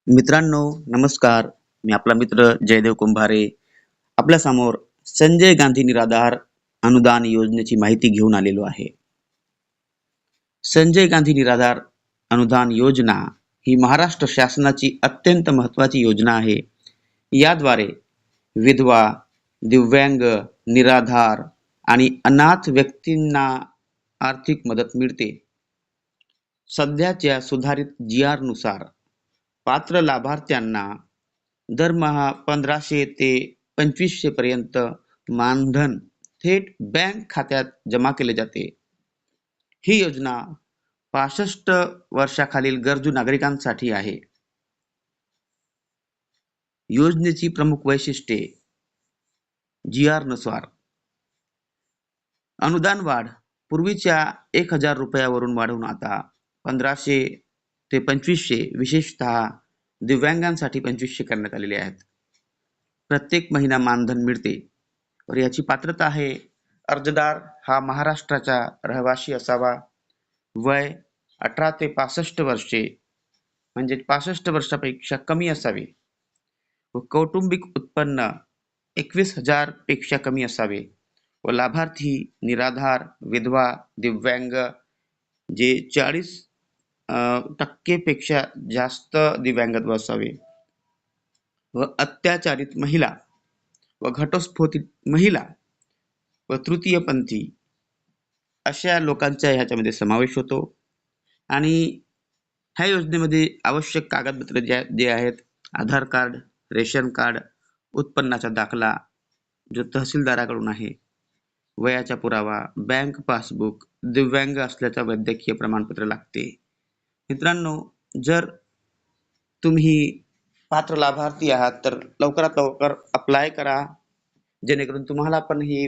मित्रांनो, नमस्कार. मी आपला मित्र जयदेव कुंभारे. आपल्या समोर संजय गांधी निराधार अनुदान योजनेची माहिती घेऊन आलेलो आहे. संजय गांधी निराधार अनुदान योजना ही महाराष्ट्र शासनाची अत्यंत महत्त्वाची योजना आहे. याद्वारे विधवा, दिव्यांग, निराधार आणि अनाथ व्यक्तींना आर्थिक मदत मिळते. सध्याच्या सुधारित जी.आर. नुसार पात्र लाभार्थ्यांना दरमहा 1500 ते 2500 पर्यंत मानधन थेट बँक खात्यात जमा केले जाते. ही योजना 65 वर्षाखालील गरजू नागरिकांसाठी आहे. योजनेची प्रमुख वैशिष्ट्ये जी.आर. नुसार अनुदान वाढ पूर्वीच्या 1000 रुपयावरून वाढवून आता 1500 ते 2500 विशेषतः दिव्यांगांसाठी 2500 करण्यात आलेले आहेत. प्रत्येक महिना मानधन मिळते. और याची पात्रता आहे अर्जदार हा महाराष्ट्राचा रहिवासी असावा. वय 18 ते 65 वर्षे म्हणजे 65 वर्षापेक्षा कमी असावे व कौटुंबिक उत्पन्न 21,000 पेक्षा कमी असावे व लाभार्थी निराधार, विधवा, दिव्यांग जे 40% पेक्षा जास्त दिव्यांगत्व असावे व अत्याचारित महिला व घटस्फोटित महिला व तृतीयपंथी अशा लोकांचा ह्याच्यामध्ये समावेश होतो. आणि ह्या योजनेमध्ये आवश्यक कागदपत्रे जे आहेत आधार कार्ड, रेशन कार्ड, उत्पन्नाचा दाखला जो तहसीलदाराकडून आहे, वयाचा पुरावा, बँक पासबुक, दिव्यांग असल्याचा वैद्यकीय प्रमाणपत्र लागते. मित्रांनो, जर तुम्ही पात्र लाभार्थी आहात तर लवकरात लवकर अप्लाय करा, जेणेकरून तुम्हाला पण ही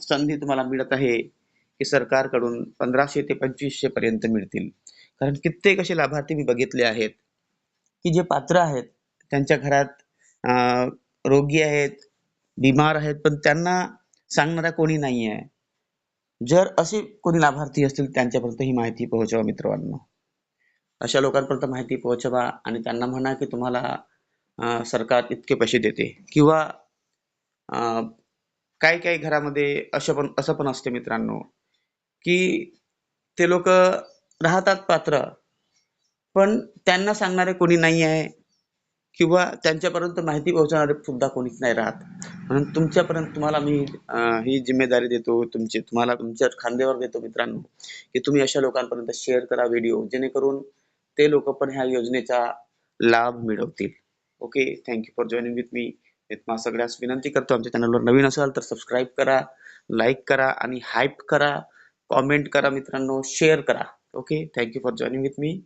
संधी तुम्हाला मिळत आहे की सरकारकडून 1500 ते 2500 पर्यंत मिळतील. कारण कित्येक असे लाभार्थी मी बघितले आहेत की जे पात्र आहेत, त्यांच्या घरात रोगी आहेत, बिमार आहेत, पण त्यांना सांगणारा कोणी नाही आहे. जर असे कोणी लाभार्थी असतील त्यांच्यापर्यंत ही माहिती पोहोचवा मित्रांनो. अशा लोकांपर्यंत माहिती पोहोचवा आणि त्यांना म्हणा की तुम्हाला सरकार इतके पैसे देते. किंवा काही काही घरामध्ये असं पण असते मित्रांनो की ते लोक राहतात पात्र, पण त्यांना सांगणारे कोणी नाही आहे किंवा त्यांच्यापर्यंत माहिती पोहोचवणारे सुद्धा कोणीच नाही राहत. म्हणून तुम्हाला मी ही जिम्मेदारी देतो, तुम्हाला तुमच्या खांद्यावर देतो मित्रांनो, की तुम्ही अशा लोकांपर्यंत शेअर करा व्हिडिओ, जेणेकरून ते लोक पण ह्या योजनेचा लाभ मिळवतील. Okay, thank you for joining with me. तुम्हाला सगळ्यास विनंती करतो, आमच्या चॅनलवर नवीन असाल तर सबस्क्राईब करा, लाईक करा आणि हाईप करा, कॉमेंट करा मित्रांनो, शेअर करा. Okay, thank you for joining with me.